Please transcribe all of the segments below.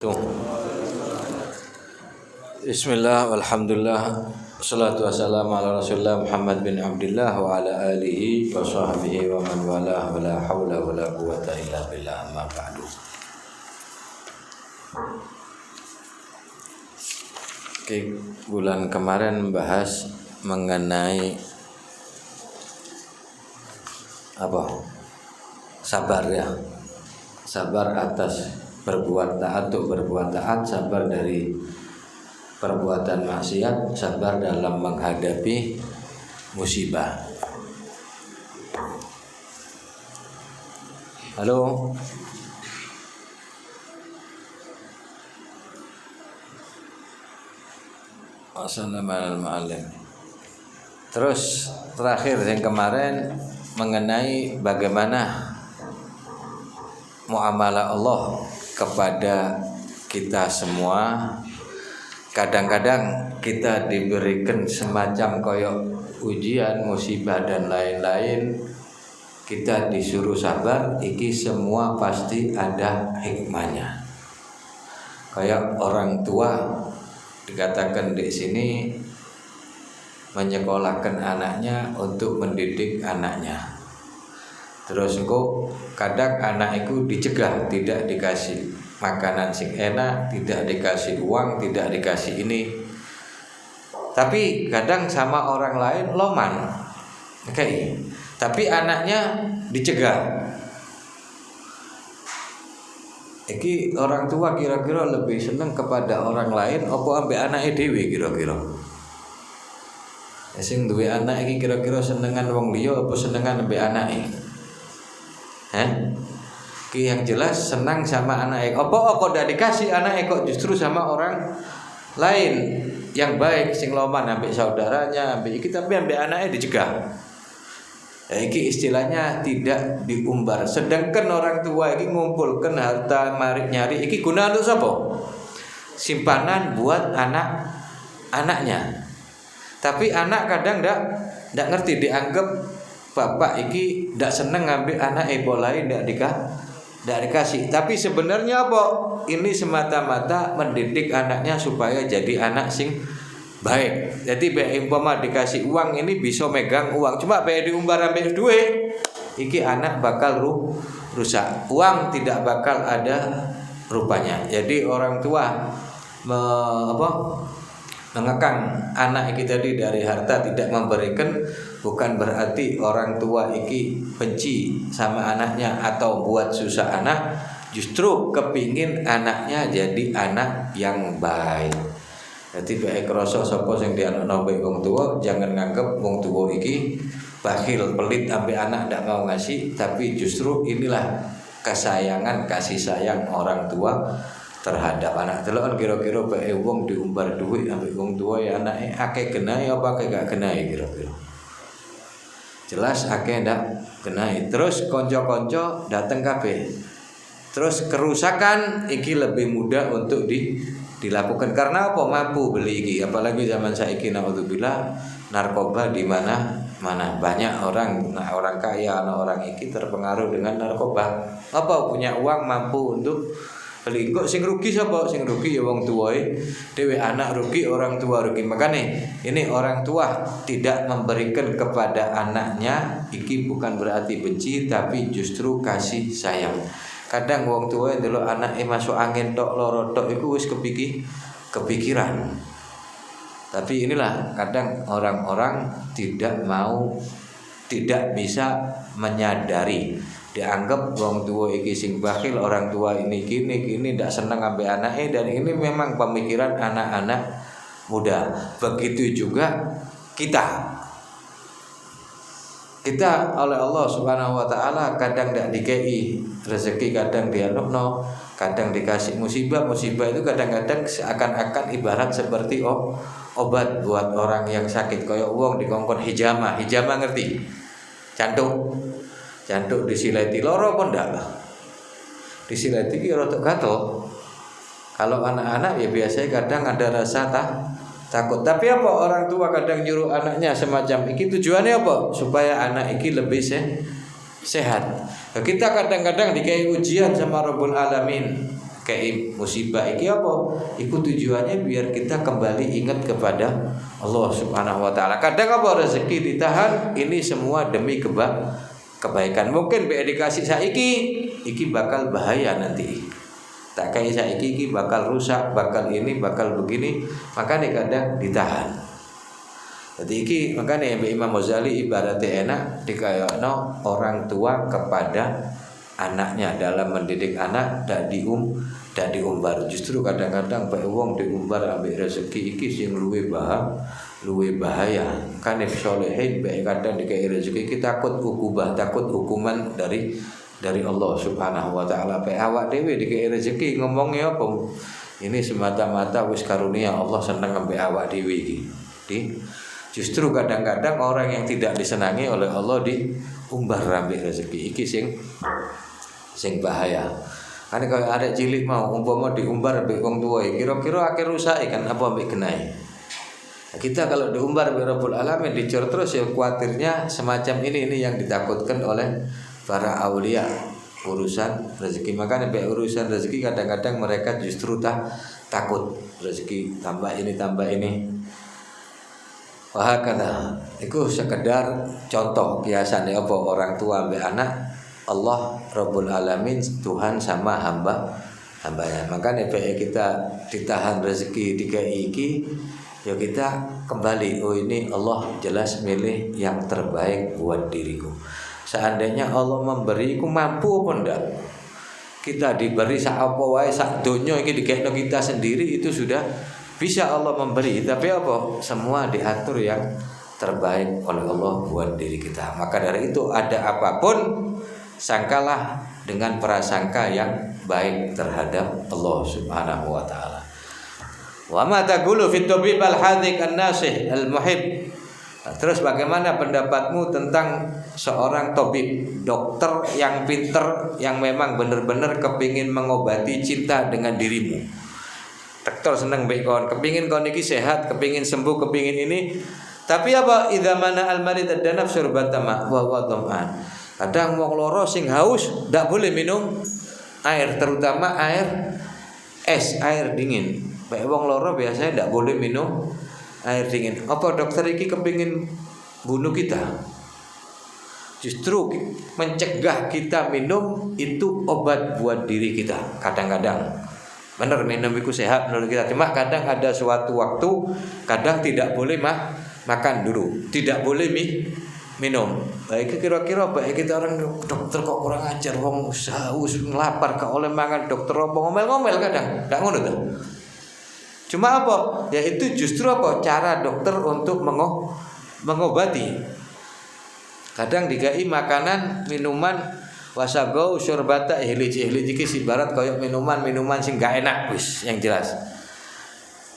Tuh. Bismillah, walhamdulillah, wassalatu wassalamu ala rasulillah Muhammad bin Abdullah wa ala alihi wa sahbihi wa man walah wa la hawla wa la quwata illa billah amma ba'du. Oke, bulan kemarin membahas mengenai sabar ya. Sabar atas berbuat taat, untuk berbuat taat, sabar dari perbuatan maksiat, sabar dalam menghadapi musibah. Halo. Assalamualaikum. Terus terakhir yang kemarin mengenai bagaimana muamalah Allah kepada kita semua. Kadang-kadang kita diberikan semacam koyok ujian, musibah dan lain-lain, kita disuruh sabar. Iki semua pasti ada hikmahnya. Kayak orang tua dikatakan di sini menyekolahkan anaknya untuk mendidik anaknya. Terus kok kadang anak itu dicegah, tidak dikasih makanan sing enak, tidak dikasih uang, tidak dikasih ini. Tapi kadang sama orang lain loman. Oke. Tapi anaknya dicegah. Iki orang tua kira-kira lebih senang kepada orang lain apa ambek anake dhewe kira-kira? Sing duwe anak iki kira-kira senengan wong liya apa senengan ambek anake? Yang jelas senang sama anak apa kok ndak dikasih anak kok justru sama orang lain yang baik sing loman ambek saudaranya ambek iki tapi ambek anaknya dicegah. Iki istilahnya tidak diumbar. Sedangkan orang tua iki ngumpulkan harta mari nyari iki guna untuk sapa? Simpanan buat anak-anaknya. Tapi anak kadang ndak ngerti, dianggap bapak iki ndak seneng ngambil anak lain ndak dikasih. Tapi sebenarnya apa? Ini semata-mata mendidik anaknya supaya jadi anak sing baik. Jadi umpama dikasih uang ini bisa megang uang. Cuma bae diumbar ambek duit, iki anak bakal rusak. Uang tidak bakal ada rupanya. Jadi orang tua mengekang anak iki tadi dari harta, tidak memberikan, bukan berarti orang tua iki benci sama anaknya atau buat susah anak. Justru kepingin anaknya jadi anak yang baik. Jadi baik kroso sapa sing dianakno mbek wong tua, jangan nganggep wong tua iki bakhil, pelit ambek anak ndak mau ngasih, tapi justru inilah kesayangan, kasih sayang orang tua terhadap anak. Delok kira-kira bae wong diumbar duit ambek wong tua ya anake akeh genai apa akeh gak genai kira-kira. Jelas akeh ndak genai. Terus kanca-kanca dateng kabeh. Terus kerusakan iki lebih mudah untuk dilakukan karena apa? Mampu beli iki. Apalagi zaman saiki naudzubillah narkoba di mana banyak orang kaya, orang iki terpengaruh dengan narkoba. Apa punya uang mampu untuk beli. Kok sing rugi sapa? Sing rugi ya wong tuwae dhewe, anak rugi, orang tua rugi. Makanya ini orang tua tidak memberikan kepada anaknya iki bukan berarti benci, tapi justru kasih sayang. Kadang wong tua ndelok anake masuk angin tok, loro tok iku wis kepikiran. Tapi inilah kadang orang-orang tidak bisa menyadari. Dianggap wong tua iki sing bakhil, orang tua ini gini ndak seneng ambek anake, dan ini memang pemikiran anak-anak muda. Begitu juga kita oleh Allah Subhanahu wa taala kadang ndak dikei rezeki, kadang dianukno, kadang dikasih musibah itu kadang-kadang seakan-akan ibarat seperti obat buat orang yang sakit. Kayak wong dikongkon hijama ngerti? Cantuk disileti loro pun ndak. Disileti ki rada gatel. Kalau anak-anak ya biasanya kadang ada rasa takut. Tapi apa orang tua kadang nyuruh anaknya semacam iki, tujuannya apa? Supaya anak iki lebih sehat. Kita kadang-kadang dikai ujian sama Rabbul Alamin. kayak musibah iki apa? Iku tujuannya biar kita kembali ingat kepada Allah Subhanahu wa taala. Kadang apa rezeki ditahan, ini semua demi kebaikan. Mungkin be dikasih saiki, iki bakal bahaya nanti. Tak kayak saiki iki bakal rusak, bakal ini, bakal begini, makanya kadang ditahan. Jadi iki makanya Imam Ghazali ibaratnya enak dikayakno orang tua kepada anaknya dalam mendidik anak dan diumbar. Justru kadang-kadang bae wong diumbar ambek rezeki iki sing luwih bahaya. Kan solehin bae kadang dikai rezeki kita takut ukubah, takut hukuman dari Allah Subhanahu wa taala. Bae awak dhewe dikai rezeki ngomongnya apa? Ini semata-mata wis karunia Allah seneng ambek awak dhewe iki. Justru kadang-kadang orang yang tidak disenangi oleh Allah diumbar ambek rezeki iki sing bahaya. Kan kalau ada cilik mau umpama diumbar ambek wong tua, kira-kira akhir rusak kan apa ambek genai. Nah, kita kalau diumbar ambek Rabbul Alamin dicor terus ya kuatirnya semacam ini yang ditakutkan oleh para aulia urusan rezeki. Makanya urusan rezeki kadang-kadang mereka justru takut rezeki tambah ini. Wah karena itu sekedar contoh kiasan apa orang tua ambek anak. Allah Rabbul Alamin Tuhan sama hambanya. Makanya kita ditahan rezeki dikai iki, ya kita kembali. Oh ini Allah jelas milih yang terbaik buat diriku. Seandainya Allah memberiku mampu apa ndak? Kita diberi sak apa wae sak donya iki dikekno kita sendiri itu sudah bisa Allah memberi. Tapi apa? Semua diatur yang terbaik oleh Allah buat diri kita. Maka dari itu ada apapun sangkalah dengan prasangka yang baik terhadap Allah Subhanahu wa taala. Wa ma taqulu fit tabib al-hadik an-nasih al-muhib. Terus bagaimana pendapatmu tentang seorang tabib, dokter yang pinter yang memang benar-benar kepingin mengobati cinta dengan dirimu. Dokter seneng baik kon, kepingin kon iki sehat, kepingin sembuh, kepingin ini. Tapi apa idza mana al-marid ad-danaf syurbatama wa huwa dhama'an. Kadang wong loro sing haus ndak boleh minum air, terutama air es, air dingin. Baik wong loro biasanya ndak boleh minum air dingin. Apa dokter iki kepingin bunuh kita? Justru mencegah kita minum itu obat buat diri kita. Kadang-kadang benar minum itu sehat menurut kita. Cuma kadang ada suatu waktu kadang tidak boleh makan dulu, tidak boleh minum. Baik kira-kira baik kita orang dokter kok kurang ajar wong haus lapar kok oleh mangan dokter apa ngomel-ngomel kadang. Enggak ngono tuh. Cuma apa? Ya itu justru apa? Cara dokter untuk mengobati. Kadang digai makanan, minuman wasagau syurbata ihlij iki ibarat koyo minuman sing gak enak wis yang jelas.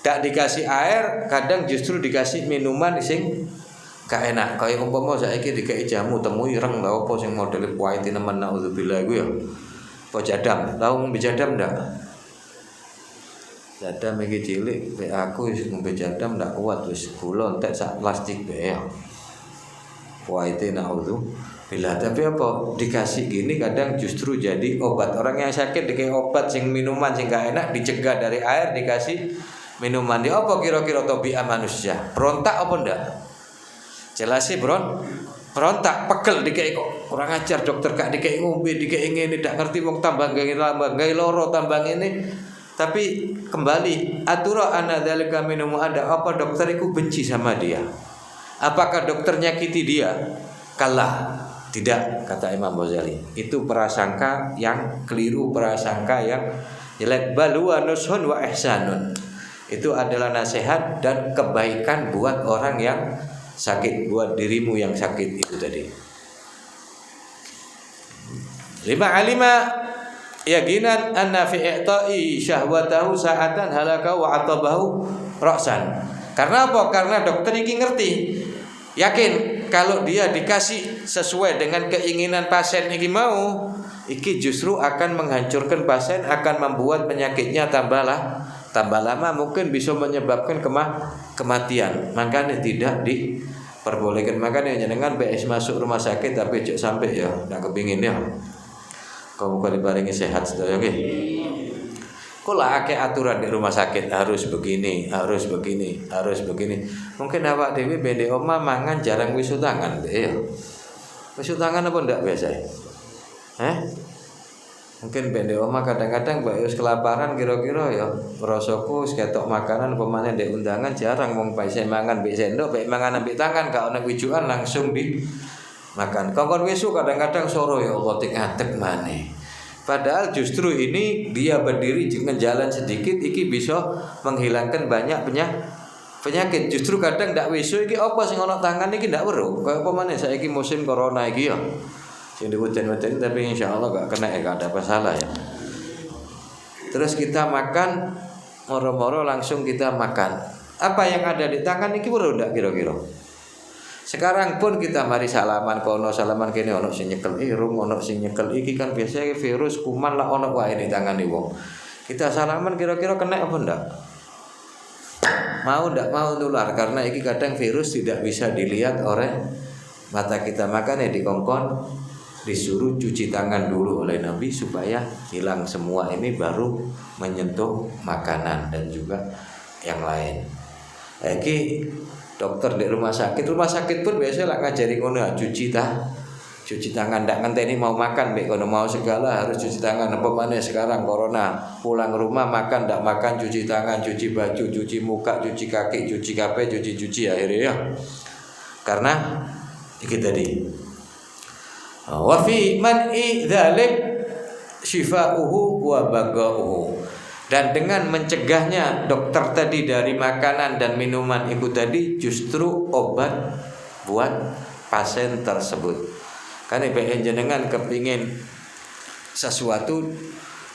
Tak dikasih air, kadang justru dikasih minuman sing gak enak. Kayak umpama saiki dikai jamu temu ireng lha apa sing modele pahit nemen naudzubillah iku ya. Apa jadam? Tahu ngombe jadam ndak? Jadam iki cilik, nek aku wis ngombe jadam ndak kuat wis gula entek sak plastik bae ya. Pahite naudzubillah. Tapi apa dikasih gini kadang justru jadi obat. Orang yang sakit dikai obat sing minuman sing gak enak dicegah dari air dikasih minuman. Dia apa kira-kira tabiat manusia? Berontak apa ndak? Jelas sih berontak, pegel dikai kok kurang ajar dokter kak dikai ngombe dikai ngene ndak ngerti wong tambah gawe loro tambah ngene. Tapi kembali atura ana dzalika minum ada apa dokter iku benci sama dia? Apakah dokter nyakiti dia? Kalah. Tidak, kata Imam Ghazali. Itu prasangka yang keliru, prasangka yang jelek. Balu wa nushun wa ihsanun. Itu adalah nasihat dan kebaikan buat orang yang sakit, buat dirimu yang sakit itu tadi. 5 alima yaqinan anna fi i'ta'i syahwatahu sa'atan halaka wa atabahu ra'san. Karena apa? Karena dokter ini ngerti, yakin kalau dia dikasih sesuai dengan keinginan pasien ini mau, iki justru akan menghancurkan pasien, akan membuat penyakitnya tambah lama, mungkin bisa menyebabkan kematian. Makanya tidak diperbolehkan. Makanya jangan BS masuk rumah sakit tapi cek sampai ya nggak kepingin ya. Kamu kali baringi sehat sudah oke. Kok lah akeh aturan di rumah sakit harus begini, harus begini, harus begini. Mungkin awak dewe bende oma mangan jarang wisu tangan, ya. Wisu tangan apa ndak biasa? Mungkin bende oma kadang-kadang mbak wis kelaparan kira-kira ya rasaku ketok makanan pemane ndek undangan jarang wong pae mangan mbek sendok, mbek mangan ambek tangan gak ono wijukan langsung di makan. Kongkon wisu kadang-kadang soro ya Allah tik ngadeg maneh. Padahal justru ini dia berdiri dengan jalan sedikit iki bisa menghilangkan banyak penyakit. Justru kadang ndak wisu iki apa sing ana tangan iki ndak weruh. Kaya apa maneh saiki musim corona iki ya. Sing diweden-weden tapi insyaallah gak kena gak ada masalah ya. Terus kita makan moro-moro langsung kita makan. Apa yang ada di tangan iki weruh ndak kira-kira? Sekarang pun kita mari salaman kono salaman kene ono sing nyekel irung, ono sing nyekel iki kan biasanya virus kuman lah ono wae di tangan wong. Kita salaman kira-kira kena apa ndak? Mau ndak mau nular karena iki kadang virus tidak bisa dilihat oleh mata kita, makanya dikongkon disuruh cuci tangan dulu oleh Nabi supaya hilang semua ini baru menyentuh makanan dan juga yang lain. Iki dokter di rumah sakit pun biasa lah ngajari ngono cuci tangan ndak ngenteni mau makan mbek kono mau segala harus cuci tangan. Apa maneh sekarang corona pulang rumah makan ndak makan cuci tangan, cuci baju, cuci muka, cuci kaki, cuci kape, cuci akhirnya ya. Karena iki tadi wa fi man'i dzalik syifa'uhu wa baga'uhu. Dan dengan mencegahnya dokter tadi dari makanan dan minuman itu tadi justru obat buat pasien tersebut. Karena jenengan kepingin sesuatu,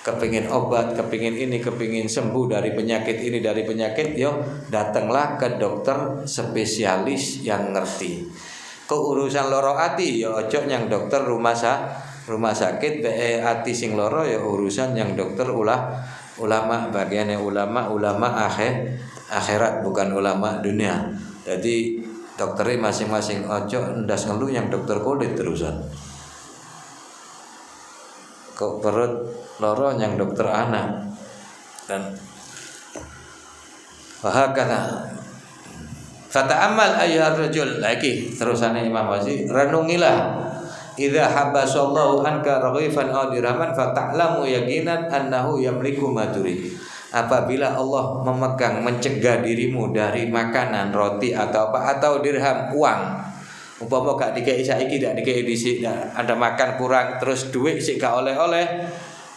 kepingin obat, kepingin ini, kepingin sembuh dari penyakit ini, dari penyakit, yo datanglah ke dokter spesialis yang ngerti. Keurusan loro ati ya ojo yang dokter rumah sakit ati sing loro ya urusan yang dokter ulama bagiannya ulama akhirat bukan ulama dunia. Jadi dokternya masing-masing ojo ndas ngeluh yang dokter kulit terusan. Kok perut loro yang dokter anak dan wahakana. Fata'ammal ayyuhar rajul lagi terusane Imam Wazi renungilah idza habasallahu anka raghifan aw dirhaman fata'lamu yaqinan annahu yamliku ma turid. Apabila Allah memegang mencegah dirimu dari makanan roti atau apa atau dirham uang, umpama gak dikei saiki gak dikei dhisik ada makan kurang terus duit sik gak oleh-oleh,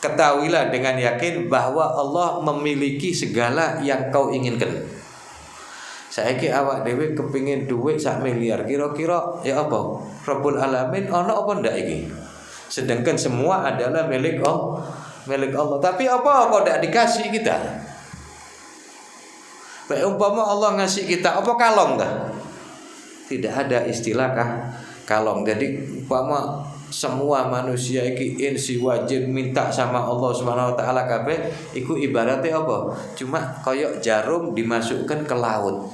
ketahuilah dengan yakin bahwa Allah memiliki segala yang kau inginkan. Saiki awak dhewe kepingin duit 1 miliar kira-kira ya apa? Rabbul Alamin ono apa ndak iki? Sedangkan semua adalah milik Allah. Tapi apa kok ndak dikasih kita? Baik umpama Allah ngasih kita apa kalong dah? Tidak ada istilah kalong. Jadi umpama semua manusia iki insi wajib minta sama Allah Subhanahu wa taala kabeh iku ibaratnya apa? Cuma koyok jarum dimasukkan ke laut.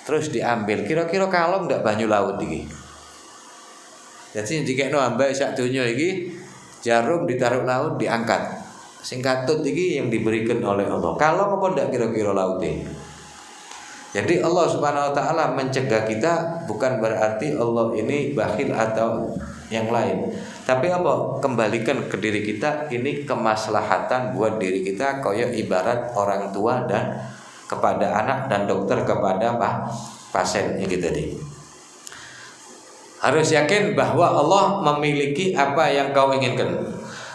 Terus diambil. Kira-kira kalong ndak banyu laut iki. Jadi dikekno ambek sak donya iki jarum ditaruh laut diangkat. Sing katut iki yang diberikan oleh Allah. Kalong apa ndak kira-kira lautnya? Jadi Allah Subhanahu wa taala mencegah kita bukan berarti Allah ini bakhil atau yang lain. Tapi apa? Kembalikan ke diri kita ini kemaslahatan buat diri kita koyo ibarat orang tua dan kepada anak dan dokter kepada pasien gitu tadi. Harus yakin bahwa Allah memiliki apa yang kau inginkan.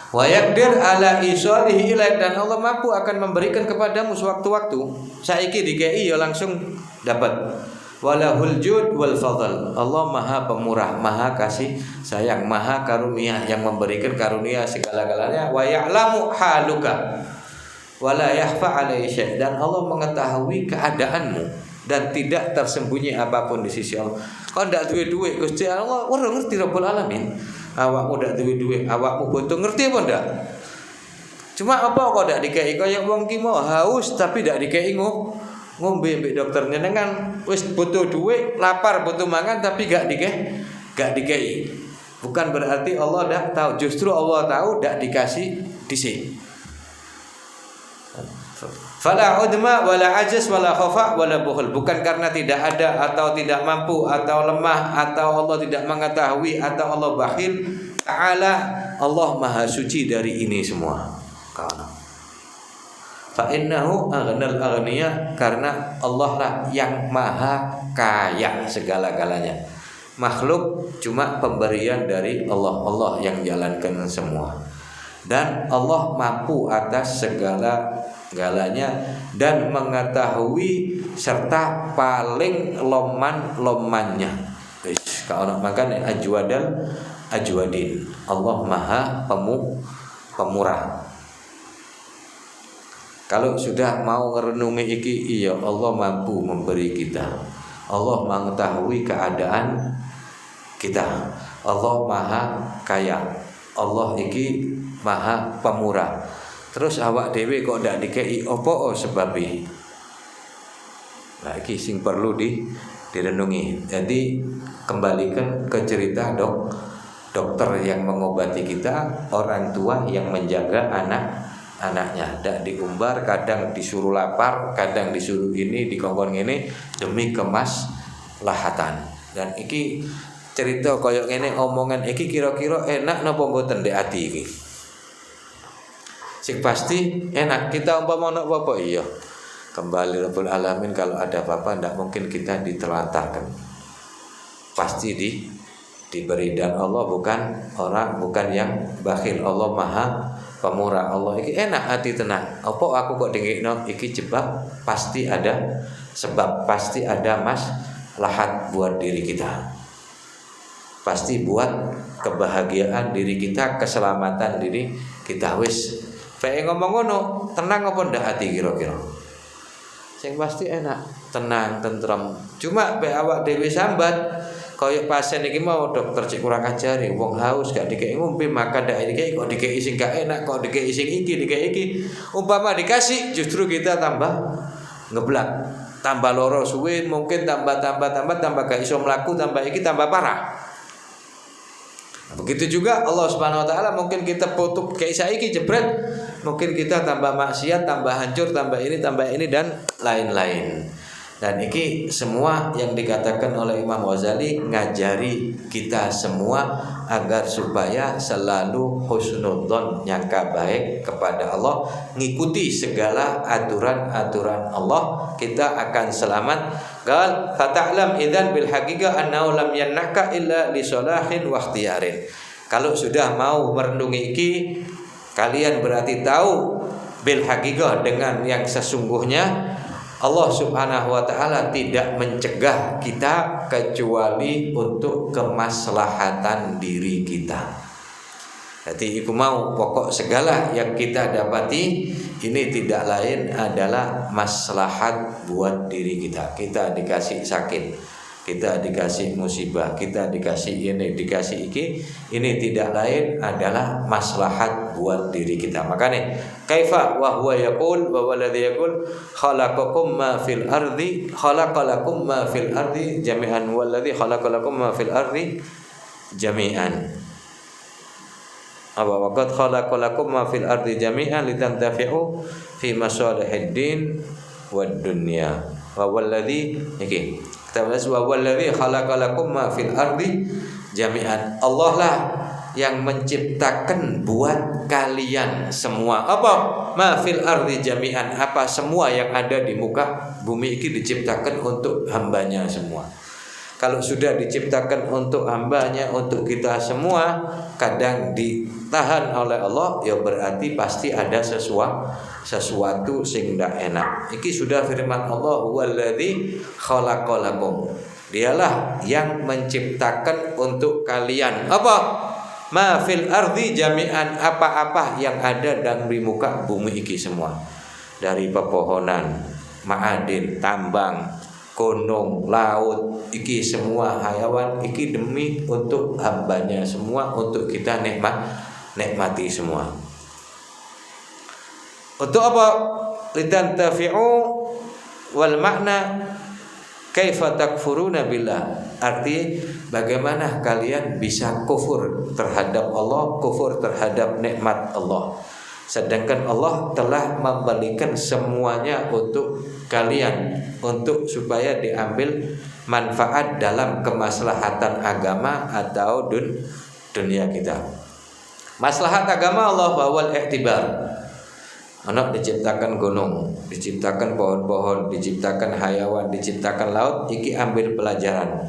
Wa yaqdir ala isalihi ilaik dan Allah mampu akan memberikan kepadamu sewaktu-waktu. Saiki dikei ya langsung dapat. Walahul jud wal fadl. Allah Maha Pemurah, Maha Kasih Sayang, Maha Karunia yang memberikan karunia segala-galanya. Wa ya'lamu haluka wala yakhfa alaihi syai'. Dan Allah mengetahui keadaanmu dan tidak tersembunyi apapun di sisi Allah. Kau ndak duwe-duwe Gusti Allah ora ngerti Rabbul Alamin. Awakmu ndak duwe-duwe, awakmu butuh ngerti apa ndak? Cuma apa kok ndak dikei kaya wong ki mau haus tapi ndak dikei ngombe mbek dokter nyenengan wis butuh duit, lapar butuh makan tapi gak dikei. Bukan berarti Allah ndak tahu, justru Allah tahu ndak dikasih dhisik. Fala udma wala ajaz wala khafa wala bukhul. Bukan karena tidak ada atau tidak mampu atau lemah atau Allah tidak mengetahui atau Allah bakhil. Ta'ala, Allah maha suci dari ini semua. Fa innahu aghnal aghniya, karena Allah lah yang maha kaya segala-galanya. Makhluk cuma pemberian dari Allah. Allah yang jalankan semua. Dan Allah mampu atas segala-galanya dan mengetahui serta paling loman-lomannya. Kalau makan ajwadin. Allah maha pemurah. Kalau sudah mau merenungi iki, iya Allah mampu memberi kita. Allah mengetahui keadaan kita. Allah maha kaya. Allah iki maha pemurah. Terus awak dewe kok ndak dikei opo sebabe? Nah, iki sing perlu direnungi. Jadi kembalikan ke cerita dokter yang mengobati kita, orang tua yang menjaga anaknya. Ndak diumbar, kadang disuruh lapar, kadang disuruh ini, dikongkon ini demi kemaslahatan. Dan iki cerita koyok ngene, omongan iki kira-kira enak napa mboten ndek ati iki. Sing pasti enak. Kita umpama ana apa iya. Kembali Rabbul Alamin, kalau ada apa-apa ndak mungkin kita ditelantarkan. Pasti diberi, dan Allah bukan yang bakhil. Allah maha pemurah. Allah iki enak hati tenang. Apa aku kok dengekno iki jebak, pasti ada sebab, pasti ada maslahat buat diri kita. Pasti buat kebahagiaan diri kita, keselamatan diri kita. Wis pengen ngomong ngono, tenang apa ndak hati kira-kira? Sing pasti enak, tenang, tentrem. Cuma be awak dhewe sambat koyo pasien iki mau dokter cek kurang ajari, wong haus gak dikei ngombe, makan ndak dikei, kok dikei sing gak enak, kok dikei sing dikei iki. Umpama dikasih justru kita tambah ngeblak, tambah loro suwe, mungkin tambah gak iso mlaku, tambah iki tambah parah. Begitu juga Allah Subhanahu wa taala, mungkin kita putuk kayak saiki jebret, mungkin kita tambah maksiat, tambah hancur, tambah ini dan lain-lain. Dan ini semua yang dikatakan oleh Imam Ghazali ngajari kita semua agar supaya selalu husnudzon, nyangka baik kepada Allah, ngikuti segala aturan-aturan Allah, kita akan selamat. Qal fata'lam idzan bil haqiqah annahu lam yannaka illa li salahin wa ikhtiyarin. Kalau sudah mau merenungi iki, kalian berarti tahu bil haqiqah, dengan yang sesungguhnya Allah Subhanahu wa taala tidak mencegah kita kecuali untuk kemaslahatan diri kita. Jadi iku mau pokok segala yang kita dapati ini tidak lain adalah maslahat buat diri kita. Kita dikasih sakit, kita dikasih musibah, kita dikasih ini, dikasih ini tidak lain adalah maslahat buat diri kita. Makanya kaifa wa huwa yaqul wa walladhi yaqul khalaqakum ma fil ardi khalaqalakum ma fil ardi jami'an walladhi khalaqalakum ma fil ardi jami'an. Apa waqad khalaqalakum ma fil ardi jami'an litantafi'u fi masalihid din wad dunya. Wa walladhi iki kita bahas wa walladhi khalaqalakum ma fil ardi jami'an. Allah lah yang menciptakan buat kalian semua. Apa? Ma fil ardi jami'an, apa semua yang ada di muka bumi ini diciptakan untuk hambanya semua. Kalau sudah diciptakan untuk hambanya, untuk kita semua, kadang ditahan oleh Allah, ya berarti pasti ada sesuatu sing ndak enak. Iki sudah firman Allah, huwallazi khalaqalakum. Dialah yang menciptakan untuk kalian. Apa? Ma fil ardi jami'an, apa-apa yang ada di muka bumi iki semua. Dari pepohonan, ma'adin, tambang, gunung, laut, iki semua hayawan iki demi untuk hambanya semua, untuk kita nikmati semua. Untuk apa? Litantafi'u wal makna kaifa takfuruna billah. Arti bagaimana kalian bisa kufur terhadap Allah, kufur terhadap nikmat Allah. Sedangkan Allah telah memberikan semuanya untuk kalian, untuk supaya diambil manfaat dalam kemaslahatan agama atau dunia kita. Maslahat agama Allah wal i'tibar. Anak diciptakan gunung, diciptakan pohon-pohon, diciptakan hayawan, diciptakan laut, iki ambil pelajaran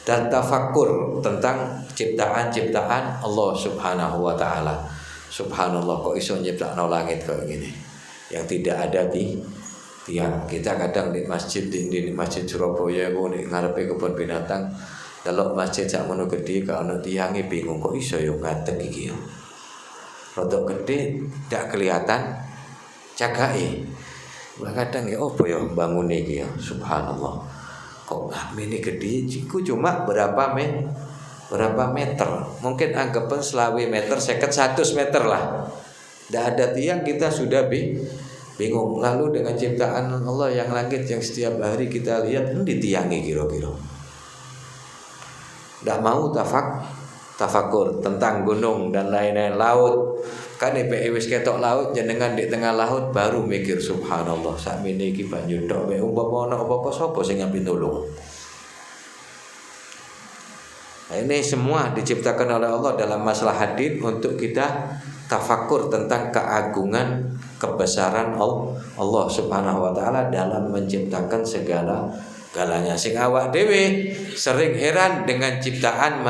dan tafakkur tentang ciptaan-ciptaan Allah Subhanahu wa taala. Subhanallah, kok iso nyiptakno langit kayak gini yang tidak ada di tiang. Kita kadang di masjid di masjid Surabaya ku nek ngarepe kebun binatang, delok masjid sak ngono gedhe kok ana tiange bingung kok iso yo ngadeg iki yo. Rodok gede tidak kelihatan cagake. Kadang ya opo ya bangune iki ya, subhanallah. Kok ini gede iku cuma berapa meter? Mungkin anggapan 20 meter, 100 meter lah. Tidak ada tiang kita sudah bingung. Lalu dengan ciptaan Allah yang langit yang setiap hari kita lihat di tiangi kira-kira. Tidak mau tafakur tentang gunung dan lain-lain, laut. Kan wis ketok laut jenengan di tengah laut baru mikir subhanallah sakmene iki banyu tok wae umpama ana apa-apa sapa sing ngambil tolong. Nah, ini semua diciptakan oleh Allah dalam masalah hadin untuk kita tafakur tentang keagungan kebesaran Allah Subhanahu wa taala dalam menciptakan segala-galanya. Sing awak dhewe sering heran dengan ciptaan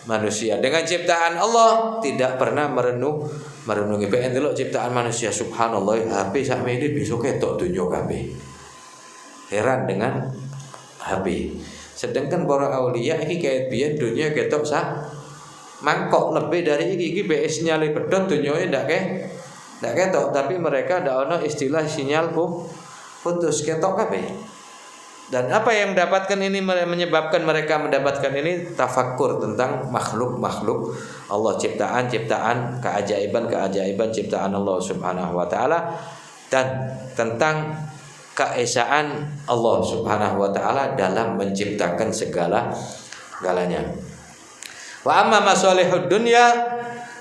manusia. Dengan ciptaan Allah tidak pernah merenungi. Pengen delok ciptaan manusia, subhanallah, HP sakmene bisa ketok donya kabeh. Heran dengan HP. Sedangkan para aulia iki kayak biyen dunia ketok mangkok lebih dari iki BS nyali pedot dunyane ndak ketok, tapi mereka ndak ono istilah sinyal putus ketok kabeh. Dan apa yang mendapatkan ini menyebabkan mereka mendapatkan ini tafakkur tentang makhluk-makhluk Allah, ciptaan-ciptaan, keajaiban-keajaiban ciptaan Allah Subhanahu wa taala dan tentang keesaan Allah Subhanahu wa taala dalam menciptakan segala-galanya. Wa amma masalihud dunya,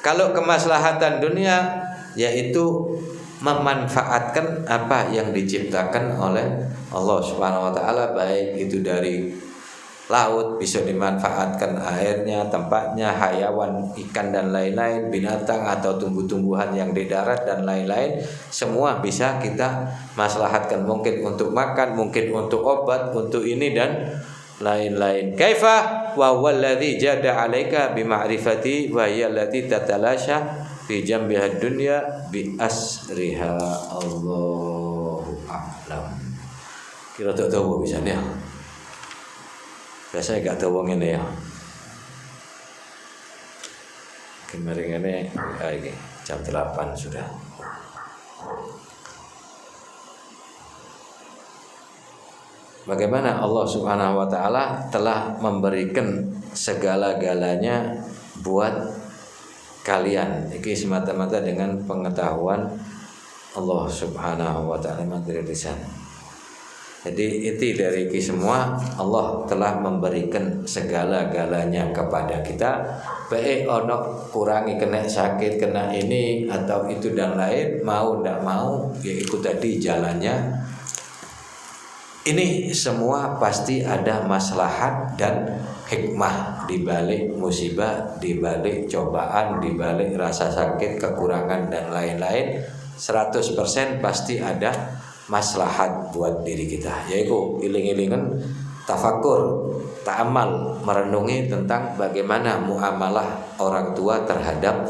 kalau kemaslahatan dunia yaitu memanfaatkan apa yang diciptakan oleh Allah Subhanahu wa taala, baik itu dari laut bisa dimanfaatkan airnya, tempatnya, hayawan, ikan dan lain-lain, binatang atau tumbuh-tumbuhan yang di darat dan lain-lain, semua bisa kita maslahatkan, mungkin untuk makan, mungkin untuk obat, untuk ini dan lain-lain. Kaifa wa wallazi jada 'alaika bi ma'rifati wa hiya allati tatalasha fi jambiha dunya bi asriha. Allahu a'lam. Kira tak tahu bisa ya. Biasanya gak tahu ngene ya. Kemarin ini jam 8 sudah. Bagaimana Allah Subhanahu wa taala telah memberikan segala-galanya buat kalian. Ini semata-mata dengan pengetahuan Allah Subhanahu wa taala materi lisan. Jadi itu dari ini semua Allah telah memberikan segala-galanya kepada kita. Baik ono kurangi kena sakit, kena ini atau itu dan lain, mau ndak mau ya ikut tadi jalannya. Ini semua pasti ada maslahat dan hikmah di balik musibah, di balik cobaan, di balik rasa sakit, kekurangan dan lain-lain. 100% pasti ada maslahat buat diri kita. Yaitu iling-ilingan tafakur, ta'amal, merenungi tentang bagaimana muamalah orang tua terhadap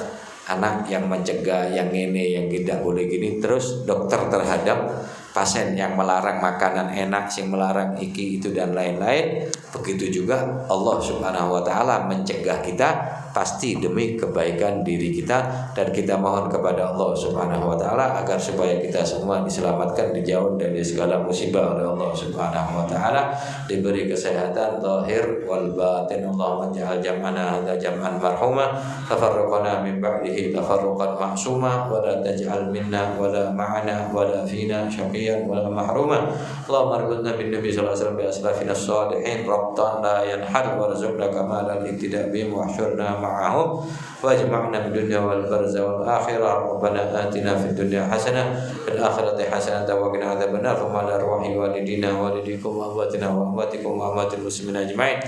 anak yang mencegah, yang ini, yang tidak boleh gini, terus dokter terhadap pasien yang melarang makanan enak, yang melarang iki itu dan lain-lain. Begitu juga Allah Subhanahu wa taala mencegah kita pasti demi kebaikan diri kita, dan kita mohon kepada Allah Subhanahu wa taala agar supaya kita semua diselamatkan, dijauh dari segala musibah oleh Allah Subhanahu wa taala, diberi kesehatan zahir wal batin. Allahumma ja'al jam'ana hadza jam'an marhuma, tafarraqana min ba'dihi tafarruqan ma'suma, wa la taj'al minna wa la ma'ana wa la fina syaqiyan wa la mahruma. Allahumma arzuqna bin nabi sallallahu alaihi wasallam bi aslafina as-salihin rabtan la yanhad, warzuqna kamal al-ibtida' bihim wa ahsyurna معهم واجمعنا في الدنيا والبرزة والآخرة ربنا آتنا في الدنيا حسنة في الآخرة حسنة وقنا عذاب النار ومع أرواح والدينا ووالديكم وأمواتنا وأمواتكم وأموات المسلمين أجمعين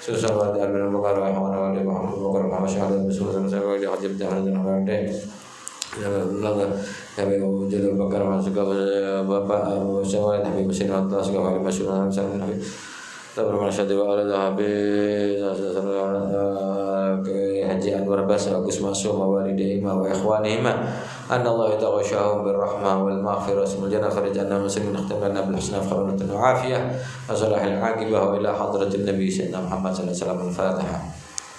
سبحان الله من البقر وحمنا ولي محمد البقر وحمد شهادة بسم الله ولي حجب تحمد الحمد kami jalur bakar masuk ke Bapak Abu Syawal Habib Mesin Allah segala masyhur Nabi Nabi Tabaraka syadi wa ala habib Haji Anwar Bas Agus Masum walidayhima wa ikhwanihima anna Allah yataghashahum birrahmah wal maghfirah wal jannah kharijana muslimin ikhtamana bil husna khairatan wa afiyah wa salahil aqibah wa ila hadratin nabi sayyidina Muhammad sallallahu alaihi wasallam al-Fatihah.